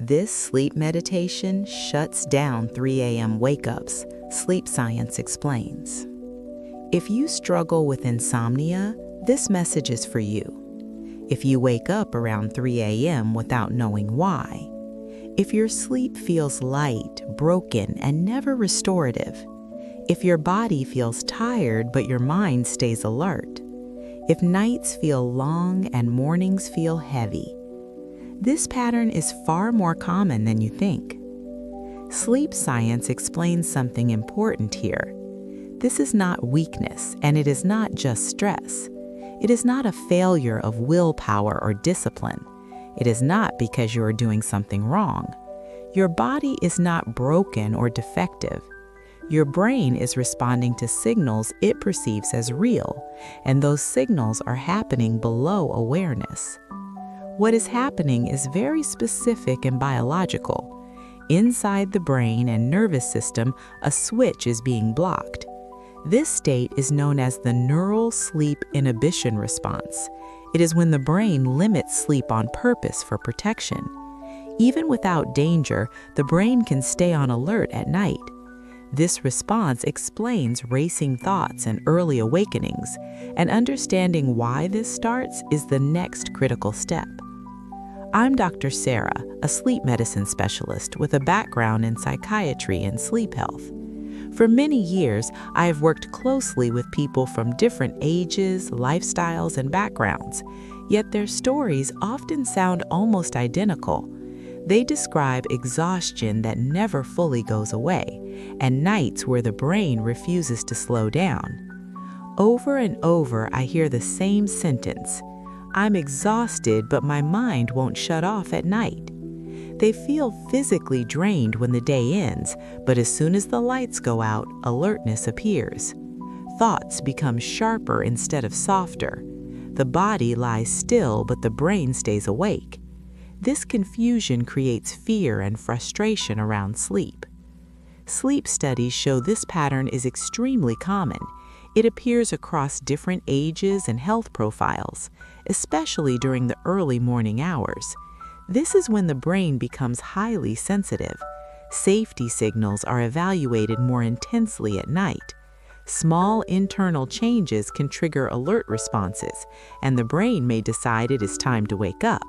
This sleep meditation shuts down 3 a.m. wake-ups, sleep science explains. If you struggle with insomnia, this message is for you. If you wake up around 3 a.m. without knowing why, if your sleep feels light, broken, and never restorative, if your body feels tired but your mind stays alert, if nights feel long and mornings feel heavy, this pattern is far more common than you think. Sleep science explains something important here. This is not weakness, and it is not just stress. It is not a failure of willpower or discipline. It is not because you are doing something wrong. Your body is not broken or defective. Your brain is responding to signals it perceives as real, and those signals are happening below awareness. What is happening is very specific and biological. Inside the brain and nervous system, a switch is being blocked. This state is known as the Neural Sleep Inhibition Response. It is when the brain limits sleep on purpose for protection. Even without danger, the brain can stay on alert at night. This response explains racing thoughts and early awakenings, and understanding why this starts is the next critical step. I'm Dr. Sarah, a sleep medicine specialist with a background in psychiatry and sleep health. For many years, I have worked closely with people from different ages, lifestyles, and backgrounds, yet their stories often sound almost identical. They describe exhaustion that never fully goes away, and nights where the brain refuses to slow down. Over and over, I hear the same sentence: "I'm exhausted, but my mind won't shut off at night." They feel physically drained when the day ends, but as soon as the lights go out, alertness appears. Thoughts become sharper instead of softer. The body lies still, but the brain stays awake. This confusion creates fear and frustration around sleep. Sleep studies show this pattern is extremely common. It appears across different ages and health profiles, especially during the early morning hours. This is when the brain becomes highly sensitive. Safety signals are evaluated more intensely at night. Small internal changes can trigger alert responses, and the brain may decide it is time to wake up.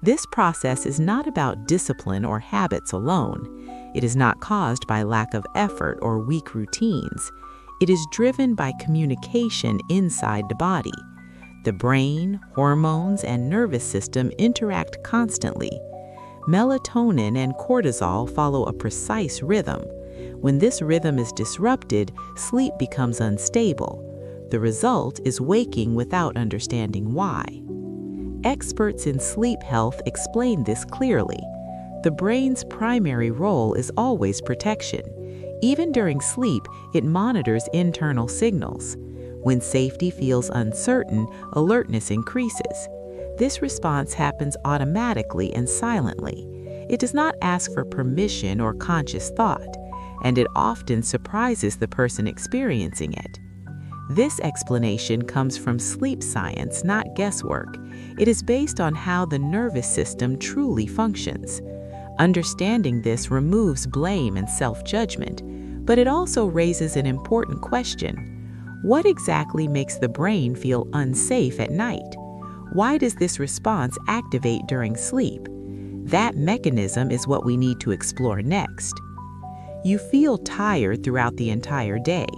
This process is not about discipline or habits alone. It is not caused by lack of effort or weak routines. It is driven by communication inside the body. The brain, hormones, and nervous system interact constantly. Melatonin and cortisol follow a precise rhythm. When this rhythm is disrupted, sleep becomes unstable. The result is waking without understanding why. Experts in sleep health explain this clearly. The brain's primary role is always protection. Even during sleep, it monitors internal signals. When safety feels uncertain, alertness increases. This response happens automatically and silently. It does not ask for permission or conscious thought, and it often surprises the person experiencing it. This explanation comes from sleep science, not guesswork. It is based on how the nervous system truly functions. Understanding this removes blame and self-judgment, but it also raises an important question. What exactly makes the brain feel unsafe at night? Why does this response activate during sleep? That mechanism is what we need to explore next. You feel tired throughout the entire day.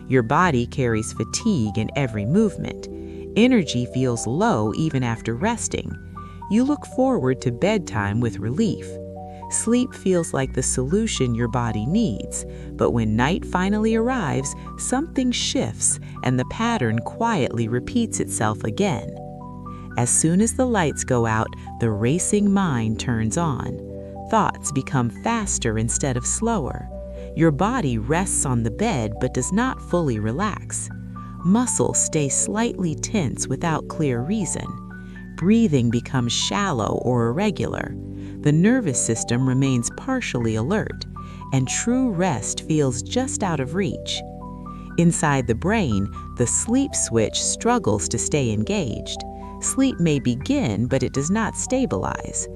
Your body carries fatigue in every movement. Energy feels low even after resting. You look forward to bedtime with relief. Sleep feels like the solution your body needs, but when night finally arrives, something shifts and the pattern quietly repeats itself again. As soon as the lights go out, the racing mind turns on. Thoughts become faster instead of slower. Your body rests on the bed but does not fully relax. Muscles stay slightly tense without clear reason. Breathing becomes shallow or irregular. The nervous system remains partially alert, and true rest feels just out of reach. Inside the brain, the sleep switch struggles to stay engaged. Sleep may begin, but it does not stabilize.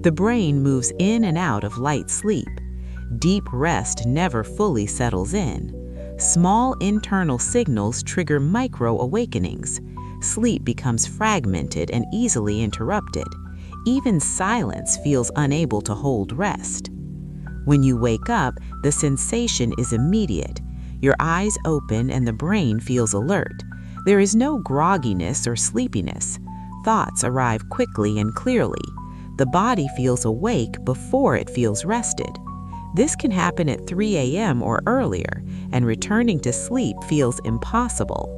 The brain moves in and out of light sleep. Deep rest never fully settles in. Small internal signals trigger micro-awakenings. Sleep becomes fragmented and easily interrupted. Even silence feels unable to hold rest. When you wake up, the sensation is immediate. Your eyes open and the brain feels alert. There is no grogginess or sleepiness. Thoughts arrive quickly and clearly. The body feels awake before it feels rested. This can happen at 3 a.m. or earlier, and returning to sleep feels impossible.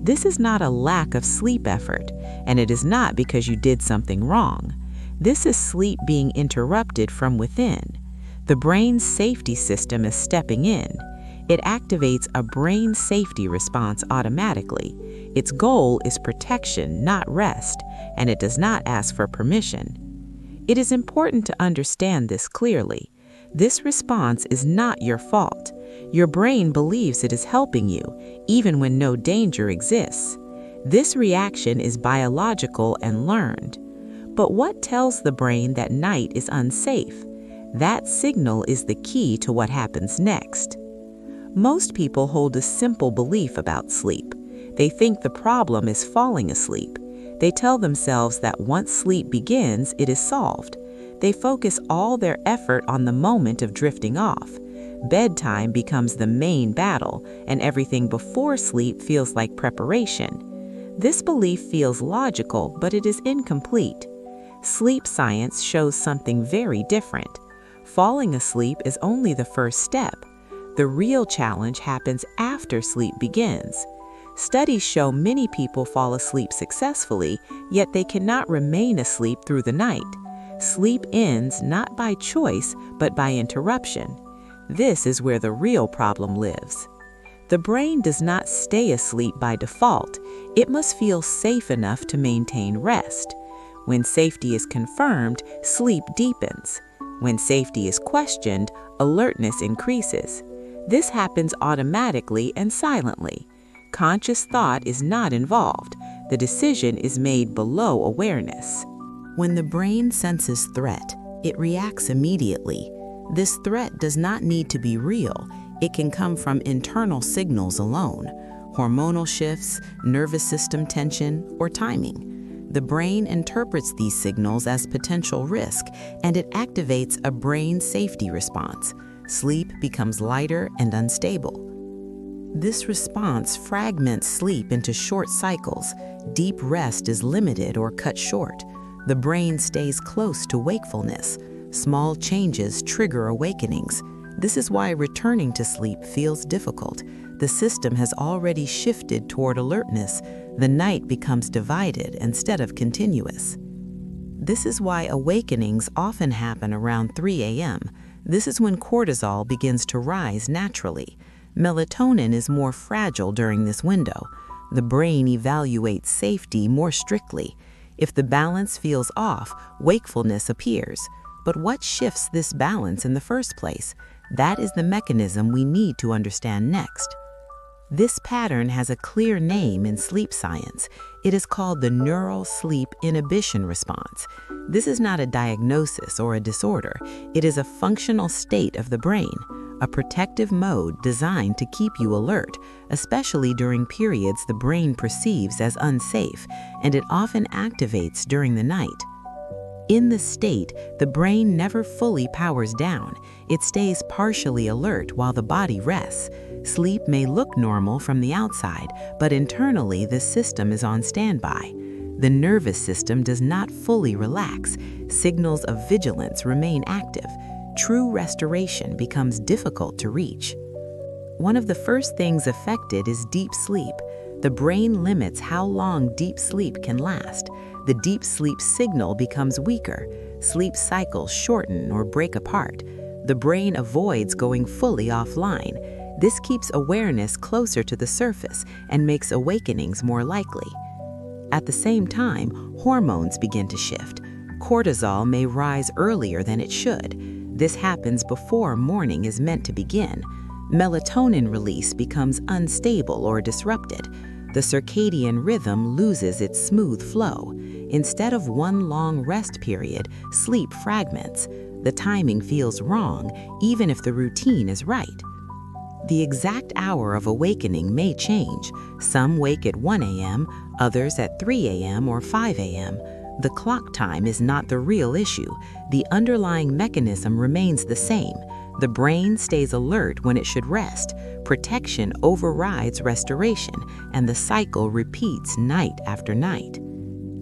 This is not a lack of sleep effort, and it is not because you did something wrong. This is sleep being interrupted from within. The brain's safety system is stepping in. It activates a brain safety response automatically. Its goal is protection, not rest, and it does not ask for permission. It is important to understand this clearly. This response is not your fault. Your brain believes it is helping you, even when no danger exists. This reaction is biological and learned. But what tells the brain that night is unsafe? That signal is the key to what happens next. Most people hold a simple belief about sleep. They think the problem is falling asleep. They tell themselves that once sleep begins, it is solved. They focus all their effort on the moment of drifting off. Bedtime becomes the main battle, and everything before sleep feels like preparation. This belief feels logical, but it is incomplete. Sleep science shows something very different. Falling asleep is only the first step. The real challenge happens after sleep begins. Studies show many people fall asleep successfully, yet they cannot remain asleep through the night. Sleep ends not by choice, but by interruption. This is where the real problem lives. The brain does not stay asleep by default. It must feel safe enough to maintain rest. When safety is confirmed, sleep deepens. When safety is questioned, alertness increases. This happens automatically and silently. Conscious thought is not involved. The decision is made below awareness. When the brain senses threat, it reacts immediately. This threat does not need to be real. It can come from internal signals alone, hormonal shifts, nervous system tension, or timing. The brain interprets these signals as potential risk, and it activates a brain safety response. Sleep becomes lighter and unstable. This response fragments sleep into short cycles. Deep rest is limited or cut short. The brain stays close to wakefulness. Small changes trigger awakenings. This is why returning to sleep feels difficult. The system has already shifted toward alertness. The night becomes divided instead of continuous. This is why awakenings often happen around 3 a.m. This is when cortisol begins to rise naturally. Melatonin is more fragile during this window. The brain evaluates safety more strictly. If the balance feels off, wakefulness appears. But what shifts this balance in the first place? That is the mechanism we need to understand next. This pattern has a clear name in sleep science. It is called the Neural Sleep Inhibition Response. This is not a diagnosis or a disorder. It is a functional state of the brain, a protective mode designed to keep you alert, especially during periods the brain perceives as unsafe, and it often activates during the night. In this state, the brain never fully powers down. It stays partially alert while the body rests. Sleep may look normal from the outside, but internally the system is on standby. The nervous system does not fully relax. Signals of vigilance remain active. True restoration becomes difficult to reach. One of the first things affected is deep sleep. The brain limits how long deep sleep can last. The deep sleep signal becomes weaker. Sleep cycles shorten or break apart. The brain avoids going fully offline. This keeps awareness closer to the surface and makes awakenings more likely. At the same time, hormones begin to shift. Cortisol may rise earlier than it should. This happens before morning is meant to begin. Melatonin release becomes unstable or disrupted. The circadian rhythm loses its smooth flow. Instead of one long rest period, sleep fragments. The timing feels wrong, even if the routine is right. The exact hour of awakening may change. Some wake at 1 a.m., others at 3 a.m. or 5 a.m. The clock time is not the real issue. The underlying mechanism remains the same. The brain stays alert when it should rest. Protection overrides restoration, and the cycle repeats night after night.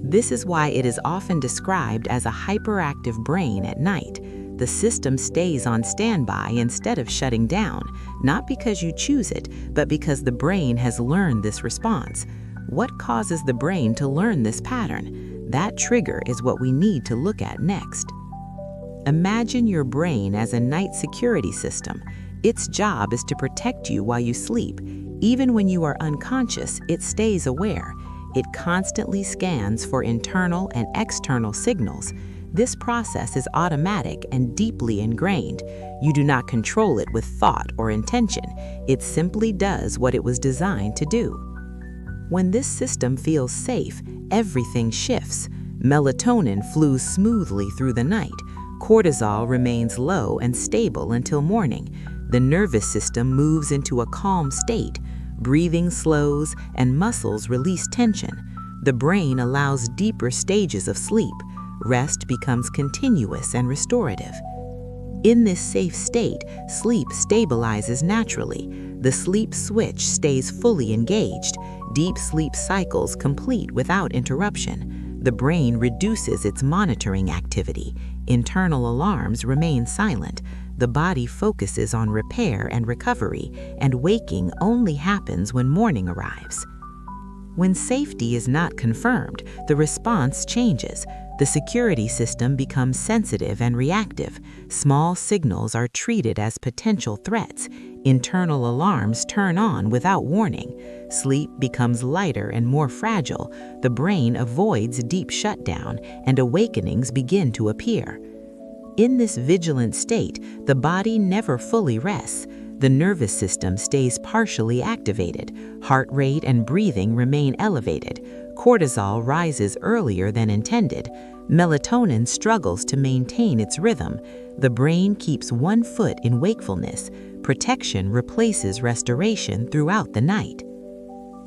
This is why it is often described as a hyperactive brain at night. The system stays on standby instead of shutting down, not because you choose it, but because the brain has learned this response. What causes the brain to learn this pattern? That trigger is what we need to look at next. Imagine your brain as a night security system. Its job is to protect you while you sleep. Even when you are unconscious, it stays aware. It constantly scans for internal and external signals. This process is automatic and deeply ingrained. You do not control it with thought or intention. It simply does what it was designed to do. When this system feels safe, everything shifts. Melatonin flows smoothly through the night. Cortisol remains low and stable until morning. The nervous system moves into a calm state. Breathing slows and muscles release tension. The brain allows deeper stages of sleep. Rest becomes continuous and restorative. In this safe state, sleep stabilizes naturally. The sleep switch stays fully engaged. Deep sleep cycles complete without interruption. The brain reduces its monitoring activity. Internal alarms remain silent. The body focuses on repair and recovery, and waking only happens when morning arrives. When safety is not confirmed, the response changes. The security system becomes sensitive and reactive. Small signals are treated as potential threats. Internal alarms turn on without warning. Sleep becomes lighter and more fragile. The brain avoids deep shutdown, and awakenings begin to appear. In this vigilant state, the body never fully rests. The nervous system stays partially activated. Heart rate and breathing remain elevated. Cortisol rises earlier than intended. Melatonin struggles to maintain its rhythm. The brain keeps one foot in wakefulness. Protection replaces restoration throughout the night.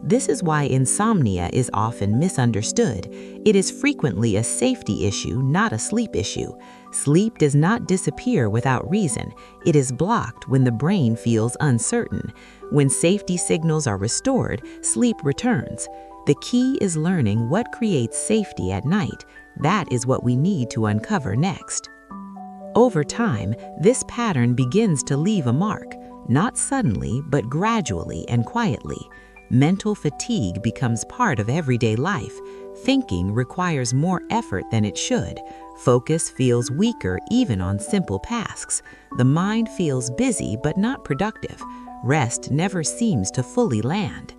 This is why insomnia is often misunderstood. It is frequently a safety issue, not a sleep issue. Sleep does not disappear without reason. It is blocked when the brain feels uncertain. When safety signals are restored, sleep returns. The key is learning what creates safety at night. That is what we need to uncover next. Over time, this pattern begins to leave a mark, not suddenly, but gradually and quietly. Mental fatigue becomes part of everyday life. Thinking requires more effort than it should. Focus feels weaker even on simple tasks. The mind feels busy but not productive. Rest never seems to fully land.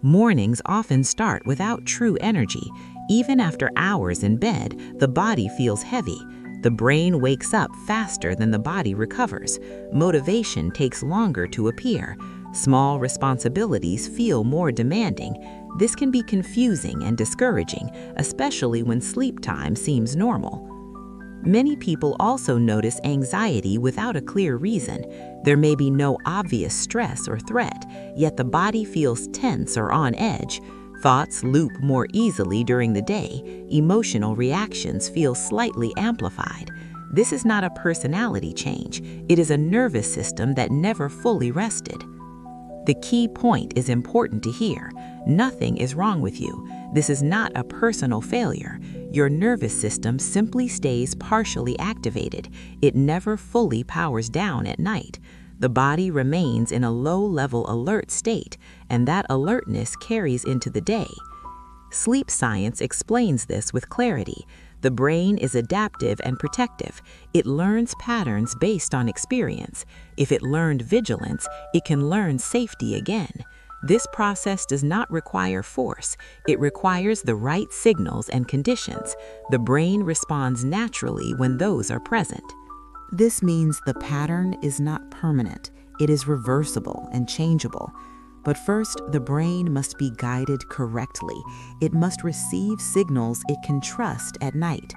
Mornings often start without true energy. Even after hours in bed, the body feels heavy. The brain wakes up faster than the body recovers. Motivation takes longer to appear. Small responsibilities feel more demanding. This can be confusing and discouraging, especially when sleep time seems normal. Many people also notice anxiety without a clear reason. There may be no obvious stress or threat, yet the body feels tense or on edge. Thoughts loop more easily during the day. Emotional reactions feel slightly amplified. This is not a personality change. It is a nervous system that never fully rested. The key point is important to hear. Nothing is wrong with you. This is not a personal failure. Your nervous system simply stays partially activated. It never fully powers down at night. The body remains in a low-level alert state, and that alertness carries into the day. Sleep science explains this with clarity. The brain is adaptive and protective. It learns patterns based on experience. If it learned vigilance, it can learn safety again. This process does not require force. It requires the right signals and conditions. The brain responds naturally when those are present. This means the pattern is not permanent. It is reversible and changeable. But first, the brain must be guided correctly. It must receive signals it can trust at night.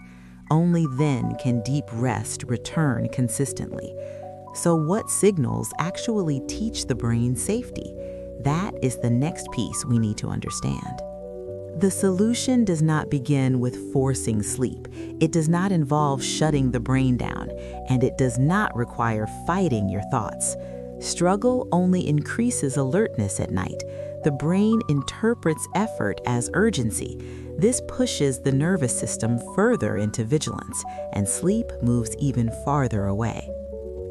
Only then can deep rest return consistently. So what signals actually teach the brain safety? That is the next piece we need to understand. The solution does not begin with forcing sleep. It does not involve shutting the brain down, and it does not require fighting your thoughts. Struggle only increases alertness at night. The brain interprets effort as urgency. This pushes the nervous system further into vigilance, and sleep moves even farther away.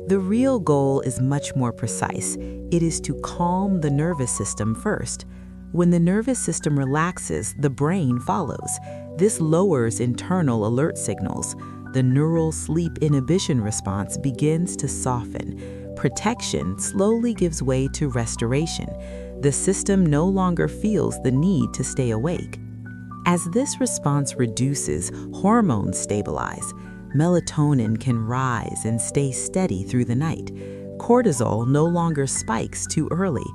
The real goal is much more precise. It is to calm the nervous system first. When the nervous system relaxes, the brain follows. This lowers internal alert signals. The neural sleep inhibition response begins to soften. Protection slowly gives way to restoration. The system no longer feels the need to stay awake. As this response reduces, hormones stabilize. Melatonin can rise and stay steady through the night. Cortisol no longer spikes too early.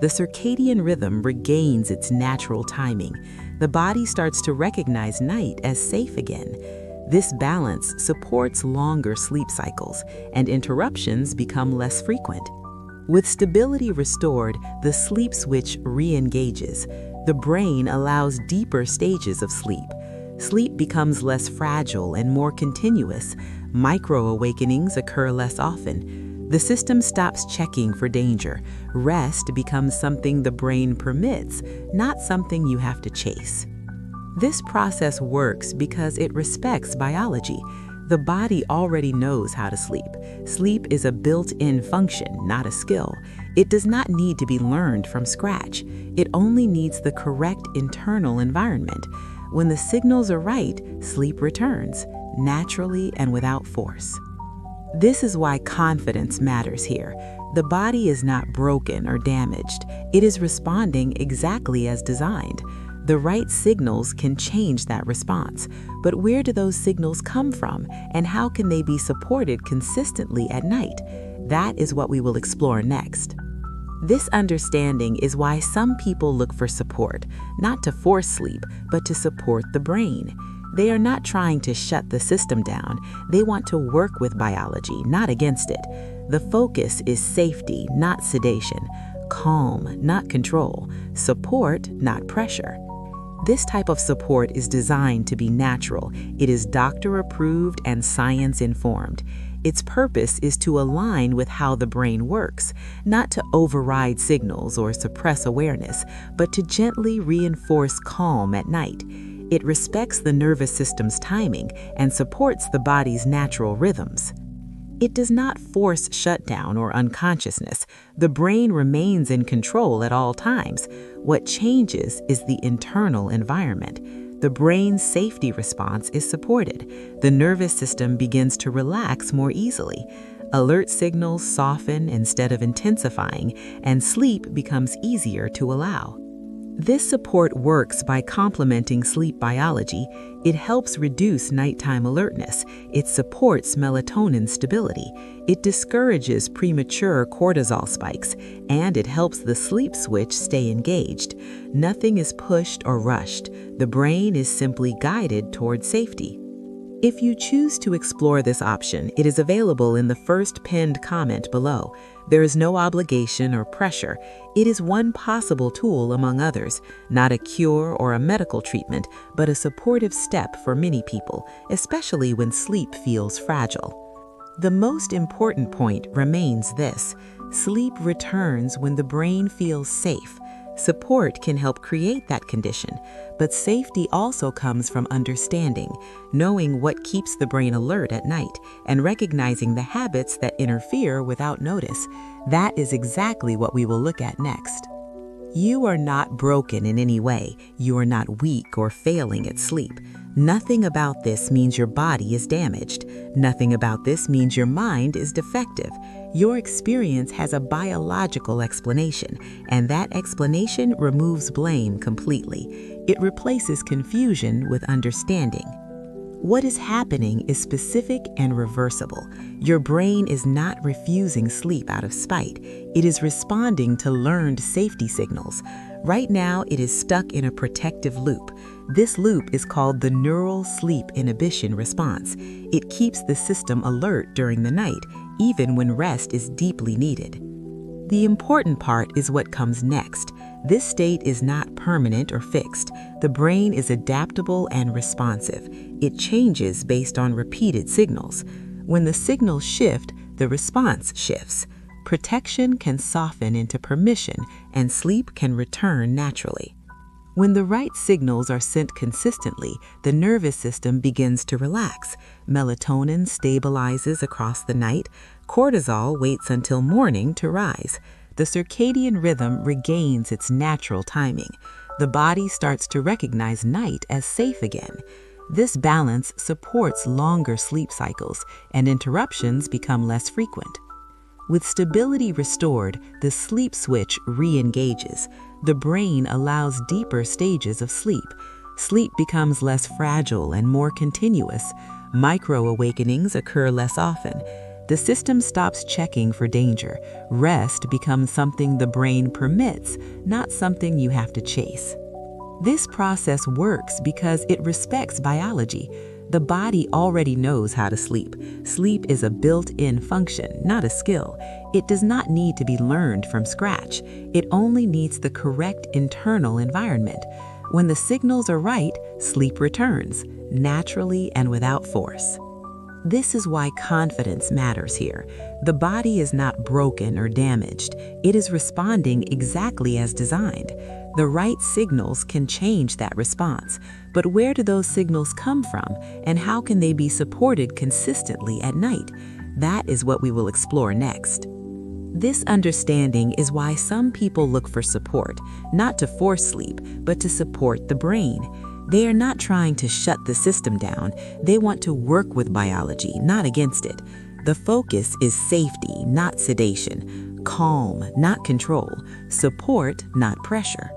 The circadian rhythm regains its natural timing. The body starts to recognize night as safe again. This balance supports longer sleep cycles, and interruptions become less frequent. With stability restored, the sleep switch re-engages. The brain allows deeper stages of sleep. Sleep becomes less fragile and more continuous. Micro-awakenings occur less often. The system stops checking for danger. Rest becomes something the brain permits, not something you have to chase. This process works because it respects biology. The body already knows how to sleep. Sleep is a built-in function, not a skill. It does not need to be learned from scratch. It only needs the correct internal environment. When the signals are right, sleep returns, naturally and without force. This is why confidence matters here. The body is not broken or damaged. It is responding exactly as designed. The right signals can change that response. But where do those signals come from, and how can they be supported consistently at night? That is what we will explore next. This understanding is why some people look for support, not to force sleep, but to support the brain. They are not trying to shut the system down. They want to work with biology, not against it. The focus is safety, not sedation. Calm, not control. Support, not pressure. This type of support is designed to be natural. It is doctor-approved and science-informed. Its purpose is to align with how the brain works, not to override signals or suppress awareness, but to gently reinforce calm at night. It respects the nervous system's timing and supports the body's natural rhythms. It does not force shutdown or unconsciousness. The brain remains in control at all times. What changes is the internal environment. The brain's safety response is supported. The nervous system begins to relax more easily. Alert signals soften instead of intensifying, and sleep becomes easier to allow. This support works by complementing sleep biology. It helps reduce nighttime alertness. It supports melatonin stability. It discourages premature cortisol spikes, and it helps the sleep switch stay engaged. Nothing is pushed or rushed. The brain is simply guided toward safety. If you choose to explore this option, it is available in the first pinned comment below. There is no obligation or pressure. It is one possible tool among others, not a cure or a medical treatment, but a supportive step for many people, especially when sleep feels fragile. The most important point remains this: sleep returns when the brain feels safe. Support can help create that condition, but safety also comes from understanding, knowing what keeps the brain alert at night, and recognizing the habits that interfere without notice. That is exactly what we will look at next. You are not broken in any way. You are not weak or failing at sleep. Nothing about this means your body is damaged. Nothing about this means your mind is defective. Your experience has a biological explanation, and that explanation removes blame completely. It replaces confusion with understanding. What is happening is specific and reversible. Your brain is not refusing sleep out of spite. It is responding to learned safety signals. Right now, it is stuck in a protective loop. This loop is called the Neural Sleep Inhibition Response. It keeps the system alert during the night, even when rest is deeply needed. The important part is what comes next. This state is not permanent or fixed. The brain is adaptable and responsive. It changes based on repeated signals. When the signals shift, the response shifts. Protection can soften into permission, and sleep can return naturally. When the right signals are sent consistently, the nervous system begins to relax. Melatonin stabilizes across the night. Cortisol waits until morning to rise. The circadian rhythm regains its natural timing. The body starts to recognize night as safe again. This balance supports longer sleep cycles, and interruptions become less frequent. With stability restored, the sleep switch re-engages. The brain allows deeper stages of sleep. Sleep becomes less fragile and more continuous. Micro-awakenings occur less often. The system stops checking for danger. Rest becomes something the brain permits, not something you have to chase. This process works because it respects biology. The body already knows how to sleep. Sleep is a built-in function, not a skill. It does not need to be learned from scratch. It only needs the correct internal environment. When the signals are right, sleep returns, naturally and without force. This is why confidence matters here. The body is not broken or damaged. It is responding exactly as designed. The right signals can change that response. But where do those signals come from, and how can they be supported consistently at night? That is what we will explore next. This understanding is why some people look for support, not to force sleep, but to support the brain. They are not trying to shut the system down. They want to work with biology, not against it. The focus is safety, not sedation, calm, not control, support, not pressure.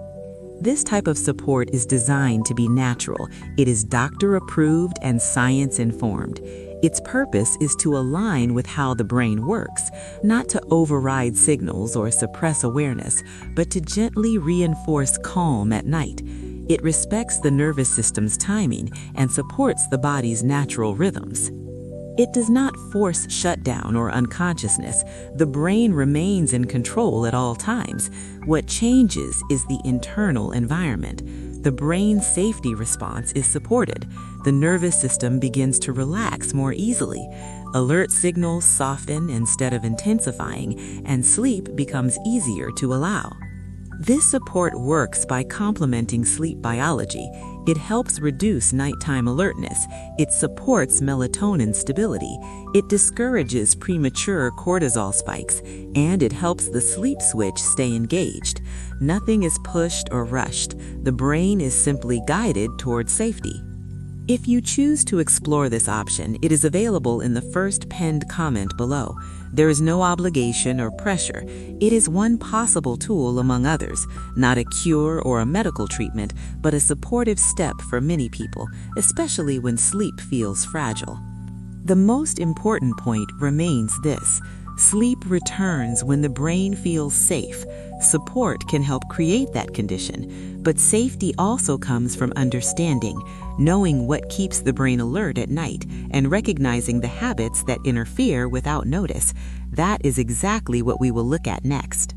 This type of support is designed to be natural. It is doctor-approved and science-informed. Its purpose is to align with how the brain works, not to override signals or suppress awareness, but to gently reinforce calm at night. It respects the nervous system's timing and supports the body's natural rhythms. It does not force shutdown or unconsciousness. The brain remains in control at all times. What changes is the internal environment. The brain's safety response is supported. The nervous system begins to relax more easily. Alert signals soften instead of intensifying, and sleep becomes easier to allow. This support works by complementing sleep biology. It helps reduce nighttime alertness. It supports melatonin stability. It discourages premature cortisol spikes, and it helps the sleep switch stay engaged. Nothing is pushed or rushed. The brain is simply guided towards safety. If you choose to explore this option, it is available in the first pinned comment below. There is no obligation or pressure. It is one possible tool among others, not a cure or a medical treatment, but a supportive step for many people, especially when sleep feels fragile. The most important point remains this: sleep returns when the brain feels safe. Support can help create that condition, but safety also comes from understanding, knowing what keeps the brain alert at night, and recognizing the habits that interfere without notice. That is exactly what we will look at next.